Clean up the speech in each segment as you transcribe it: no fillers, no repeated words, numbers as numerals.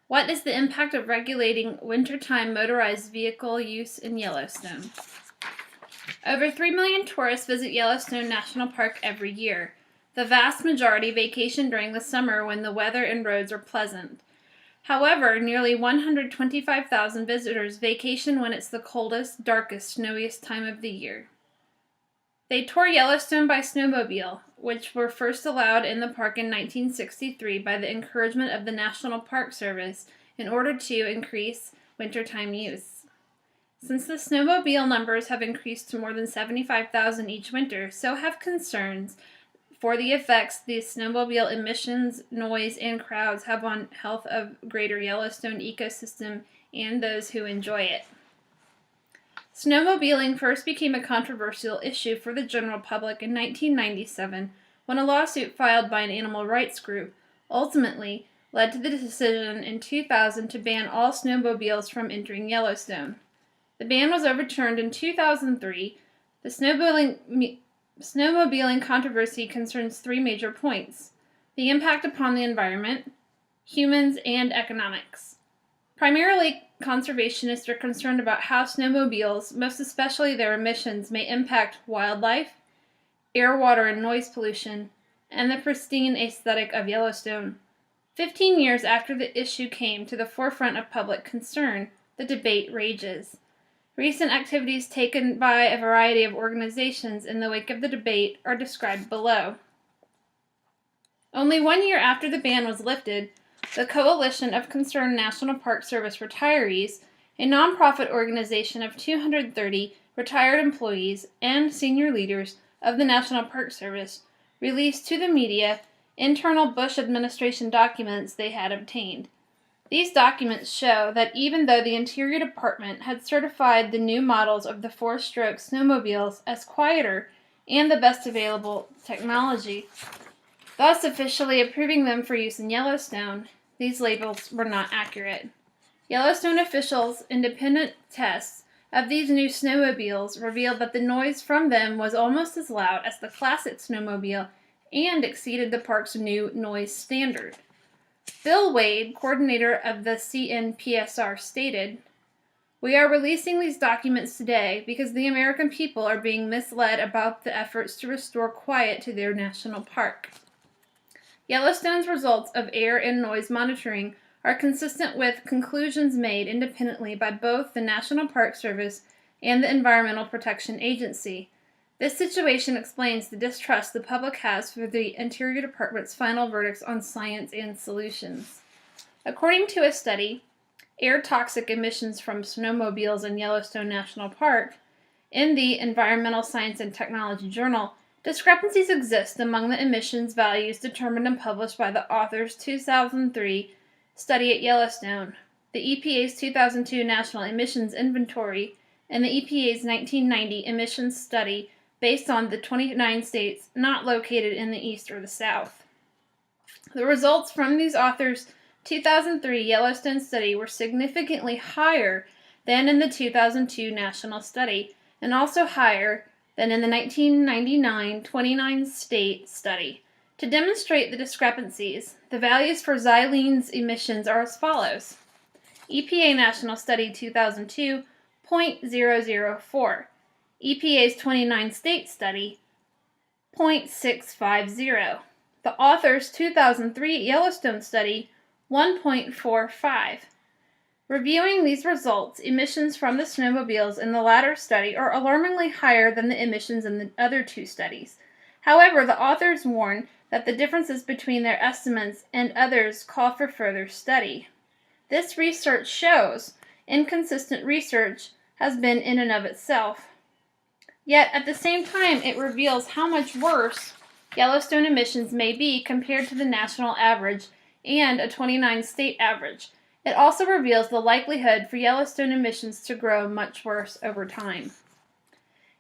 What is the impact of regulating wintertime motorized vehicle use in Yellowstone? Over 3 million tourists visit Yellowstone National Park every year. The vast majority vacation during the summer when the weather and roads are pleasant. However, nearly 125,000 visitors vacation when it's the coldest, darkest, snowiest time of the year. They tour Yellowstone by snowmobile, which were first allowed in the park in 1963 by the encouragement of the National Park Service in order to increase wintertime use. Since the snowmobile numbers have increased to more than 75,000 each winter, so have concerns for the effects these snowmobile emissions, noise, and crowds have on health of greater Yellowstone ecosystem and those who enjoy it. Snowmobiling first became a controversial issue for the general public in 1997 when a lawsuit filed by an animal rights group ultimately led to the decision in 2000 to ban all snowmobiles from entering Yellowstone. The ban was overturned in 2003. The snowmobiling controversy concerns three major points: the impact upon the environment, humans, and economics. Primarily, conservationists are concerned about how snowmobiles, most especially their emissions, may impact wildlife, air, water, and noise pollution, and the pristine aesthetic of Yellowstone. 15 years after the issue came to the forefront of public concern, the debate rages. Recent activities taken by a variety of organizations in the wake of the debate are described below. Only 1 year after the ban was lifted, the Coalition of Concerned National Park Service Retirees, a nonprofit organization of 230 retired employees and senior leaders of the National Park Service, released to the media internal Bush administration documents they had obtained. These documents show that even though the Interior Department had certified the new models of the four-stroke snowmobiles as quieter and the best available technology, thus officially approving them for use in Yellowstone, these labels were not accurate. Yellowstone officials' independent tests of these new snowmobiles revealed that the noise from them was almost as loud as the classic snowmobile and exceeded the park's new noise standard. Bill Wade, coordinator of the CNPSR, stated, "We are releasing these documents today because the American people are being misled about the efforts to restore quiet to their national park." Yellowstone's results of air and noise monitoring are consistent with conclusions made independently by both the National Park Service and the Environmental Protection Agency. This situation explains the distrust the public has for the Interior Department's final verdicts on science and solutions. According to a study, Air Toxic Emissions from Snowmobiles in Yellowstone National Park, in the Environmental Science and Technology Journal, discrepancies exist among the emissions values determined and published by the author's 2003 study at Yellowstone, the EPA's 2002 National Emissions Inventory, and the EPA's 1990 emissions study based on the 29 states not located in the East or the South. The results from these authors' 2003 Yellowstone study were significantly higher than in the 2002 national study, and also higher than in the 1999 29-state study. To demonstrate the discrepancies, the values for xylene's emissions are as follows. EPA National Study 2002, 0.004. EPA's 29-state study, 0.650. The author's 2003 Yellowstone study, 1.45. Reviewing these results, emissions from the snowmobiles in the latter study are alarmingly higher than the emissions in the other two studies. However, the authors warn that the differences between their estimates and others call for further study. This research shows inconsistent research has been in and of itself. Yet, at the same time, it reveals how much worse Yellowstone emissions may be compared to the national average and a 29-state average. It also reveals the likelihood for Yellowstone emissions to grow much worse over time.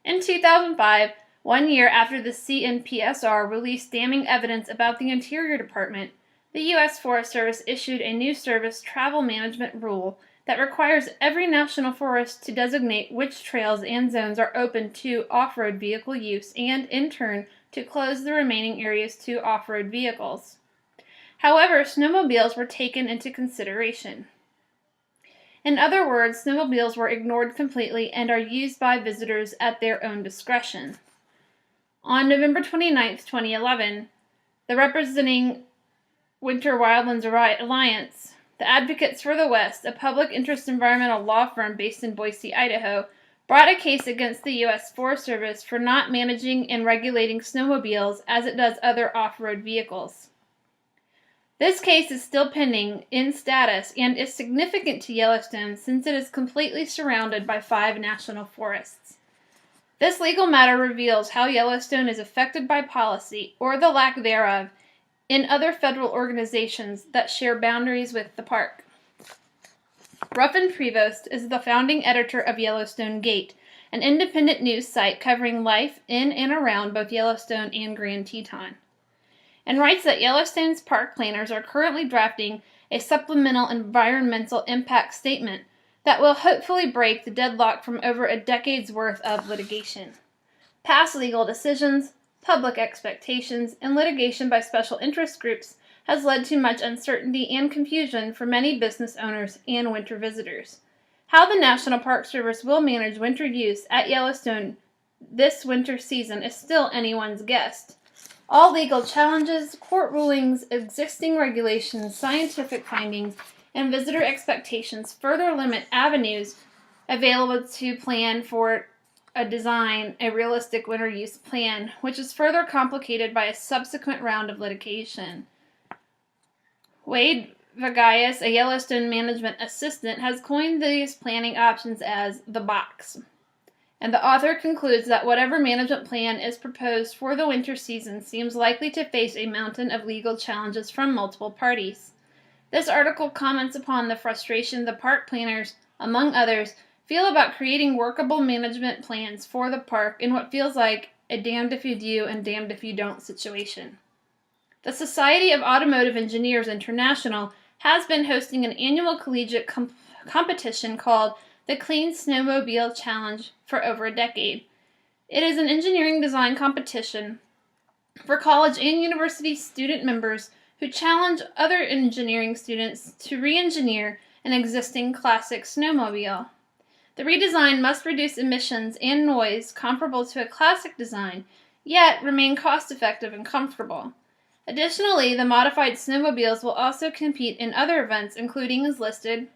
In 2005, 1 year after the CNPSR released damning evidence about the Interior Department, the U.S. Forest Service issued a new service travel management rule that requires every national forest to designate which trails and zones are open to off-road vehicle use and, in turn, to close the remaining areas to off-road vehicles. However, snowmobiles were taken into consideration. In other words, snowmobiles were ignored completely and are used by visitors at their own discretion. On November 29, 2011, the representing Winter Wildlands Alliance, the Advocates for the West, a public interest environmental law firm based in Boise, Idaho, brought a case against the U.S. Forest Service for not managing and regulating snowmobiles as it does other off-road vehicles. This case is still pending in status and is significant to Yellowstone since it is completely surrounded by 5 national forests. This legal matter reveals how Yellowstone is affected by policy, or the lack thereof, in other federal organizations that share boundaries with the park. Ruffin Prevost is the founding editor of Yellowstone Gate, an independent news site covering life in and around both Yellowstone and Grand Teton, and writes that Yellowstone's park planners are currently drafting a supplemental environmental impact statement that will hopefully break the deadlock from over a decade's worth of litigation. Past legal decisions, public expectations, and litigation by special interest groups has led to much uncertainty and confusion for many business owners and winter visitors. How the National Park Service will manage winter use at Yellowstone this winter season is still anyone's guess. All legal challenges, court rulings, existing regulations, scientific findings, and visitor expectations further limit avenues available to plan for a realistic winter use plan, which is further complicated by a subsequent round of litigation. Wade Vagayas, a Yellowstone management assistant, has coined these planning options as the box. And the author concludes that whatever management plan is proposed for the winter season seems likely to face a mountain of legal challenges from multiple parties. This article comments upon the frustration the park planners, among others, feel about creating workable management plans for the park in what feels like a damned if you do and damned if you don't situation. The Society of Automotive Engineers International has been hosting an annual collegiate competition called the Clean Snowmobile Challenge for over a decade. It is an engineering design competition for college and university student members who challenge other engineering students to re-engineer an existing classic snowmobile. The redesign must reduce emissions and noise comparable to a classic design, yet remain cost-effective and comfortable. Additionally, the modified snowmobiles will also compete in other events, including as listed: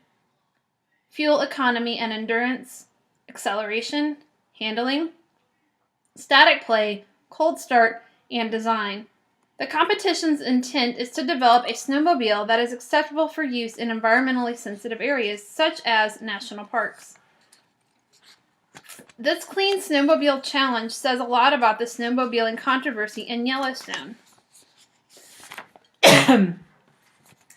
fuel economy and endurance, acceleration, handling, static play, cold start, and design. The competition's intent is to develop a snowmobile that is acceptable for use in environmentally sensitive areas, such as national parks. This Clean Snowmobile Challenge says a lot about the snowmobiling controversy in Yellowstone.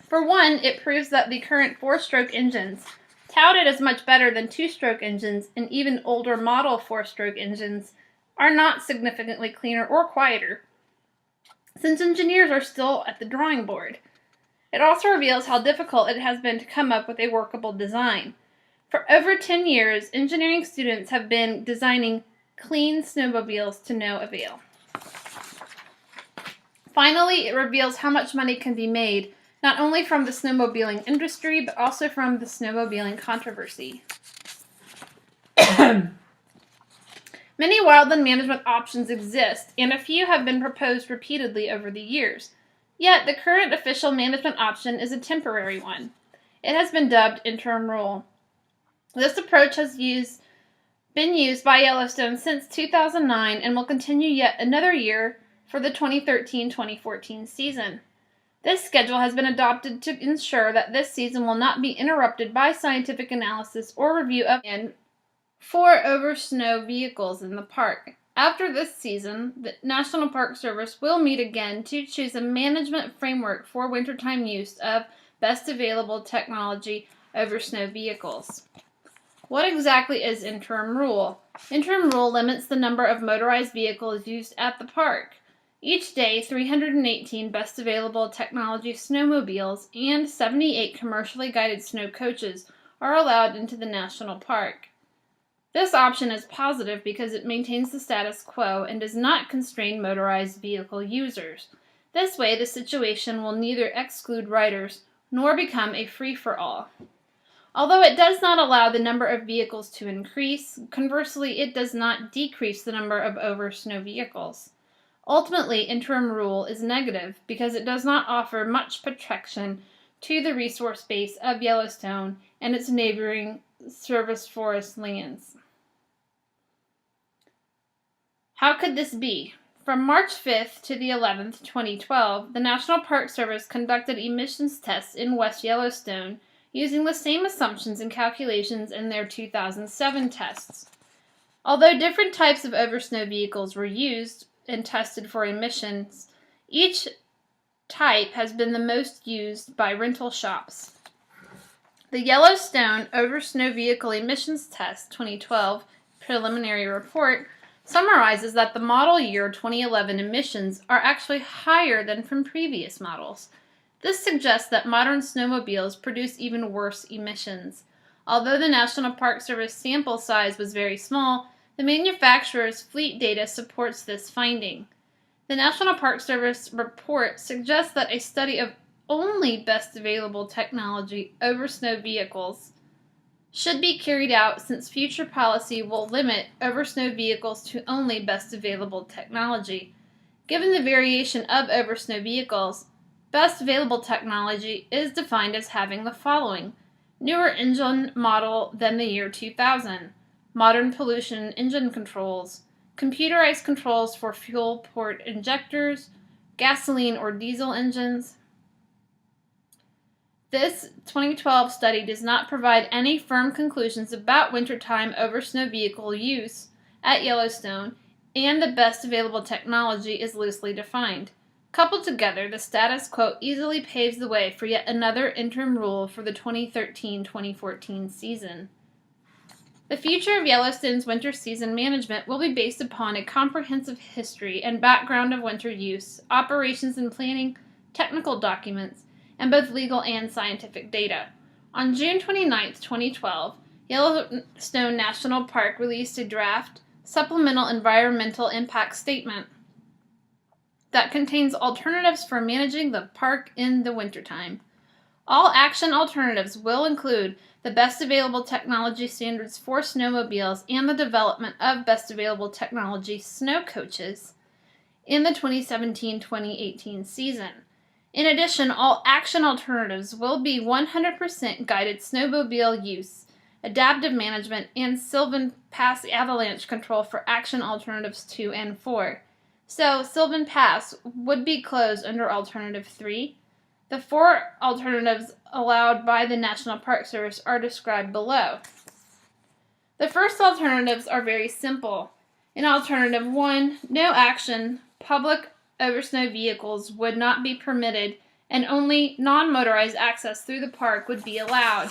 For one, it proves that the current 4-stroke engines, touted as much better than 2-stroke engines and even older model 4-stroke engines, are not significantly cleaner or quieter, since engineers are still at the drawing board. It also reveals how difficult it has been to come up with a workable design. For over 10 years, engineering students have been designing clean snowmobiles to no avail. Finally, it reveals how much money can be made, not only from the snowmobiling industry, but also from the snowmobiling controversy. Many wildland management options exist, and a few have been proposed repeatedly over the years. Yet, the current official management option is a temporary one. It has been dubbed interim rule. This approach has been used by Yellowstone since 2009 and will continue yet another year for the 2013-2014 season. This schedule has been adopted to ensure that this season will not be interrupted by scientific analysis or review of for over snow vehicles in the park. After this season, the National Park Service will meet again to choose a management framework for wintertime use of best available technology over snow vehicles. What exactly is interim rule? Interim rule limits the number of motorized vehicles used at the park. Each day, 318 best available technology snowmobiles and 78 commercially guided snow coaches are allowed into the national park. This option is positive because it maintains the status quo and does not constrain motorized vehicle users. This way, the situation will neither exclude riders nor become a free-for-all. Although it does not allow the number of vehicles to increase, conversely, it does not decrease the number of over-snow vehicles. Ultimately, interim rule is negative because it does not offer much protection to the resource base of Yellowstone and its neighboring service forest lands. How could this be? From March 5th to the 11th, 2012, the National Park Service conducted emissions tests in West Yellowstone using the same assumptions and calculations in their 2007 tests. Although different types of oversnow vehicles were used and tested for emissions, each type has been the most used by rental shops. The Yellowstone Oversnow Vehicle Emissions Test 2012 preliminary report summarizes that the model year 2011 emissions are actually higher than from previous models. This suggests that modern snowmobiles produce even worse emissions. Although the National Park Service sample size was very small, the manufacturer's fleet data supports this finding. The National Park Service report suggests that a study of only best available technology oversnow vehicles should be carried out since future policy will limit oversnow vehicles to only best available technology. Given the variation of oversnow vehicles, best available technology is defined as having the following: newer engine model than the year 2000, modern pollution engine controls, computerized controls for fuel port injectors, gasoline or diesel engines. This 2012 study does not provide any firm conclusions about wintertime oversnow vehicle use at Yellowstone, and the best available technology is loosely defined. Coupled together, the status quo easily paves the way for yet another interim rule for the 2013-2014 season. The future of Yellowstone's winter season management will be based upon a comprehensive history and background of winter use, operations and planning, technical documents, and both legal and scientific data. On June 29, 2012, Yellowstone National Park released a draft supplemental environmental impact statement that contains alternatives for managing the park in the wintertime. All action alternatives will include the best available technology standards for snowmobiles and the development of best available technology snow coaches in the 2017-2018 season. In addition, all action alternatives will be 100% guided snowmobile use, adaptive management, and Sylvan Pass avalanche control for action alternatives 2 and 4. So, Sylvan Pass would be closed under Alternative 3. The 4 alternatives allowed by the National Park Service are described below. The first alternatives are very simple. In Alternative 1, no action, public oversnow vehicles would not be permitted and only non-motorized access through the park would be allowed.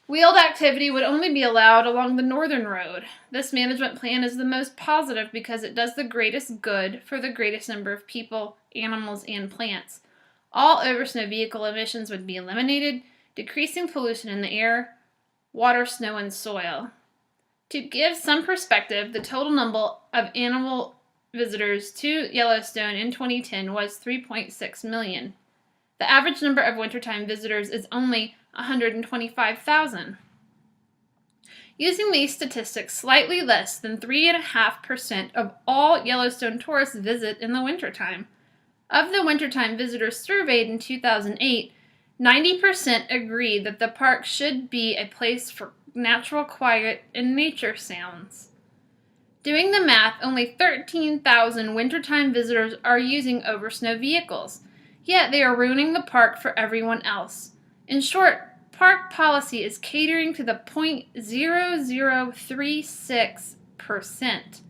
Wheeled activity would only be allowed along the northern road. This management plan is the most positive because it does the greatest good for the greatest number of people, animals, and plants. All oversnow vehicle emissions would be eliminated, decreasing pollution in the air, water, snow, and soil. To give some perspective, the total number of animal visitors to Yellowstone in 2010 was 3.6 million. The average number of wintertime visitors is only 125,000. Using these statistics, slightly less than 3.5% of all Yellowstone tourists visit in the wintertime. Of the wintertime visitors surveyed in 2008, 90% agreed that the park should be a place for natural quiet and nature sounds. Doing the math, only 13,000 wintertime visitors are using oversnow vehicles, yet they are ruining the park for everyone else. In short, park policy is catering to the 0.0036%.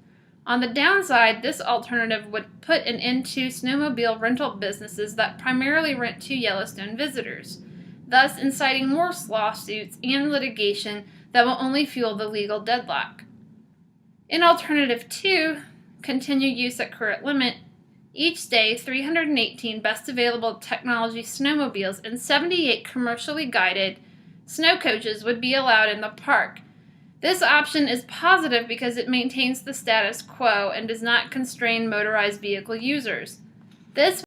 On the downside, this alternative would put an end to snowmobile rental businesses that primarily rent to Yellowstone visitors, thus inciting more lawsuits and litigation that will only fuel the legal deadlock. In Alternative 2, continue use at current limit, each day 318 best available technology snowmobiles and 78 commercially guided snow coaches would be allowed in the park. This option is positive because it maintains the status quo and does not constrain motorized vehicle users. This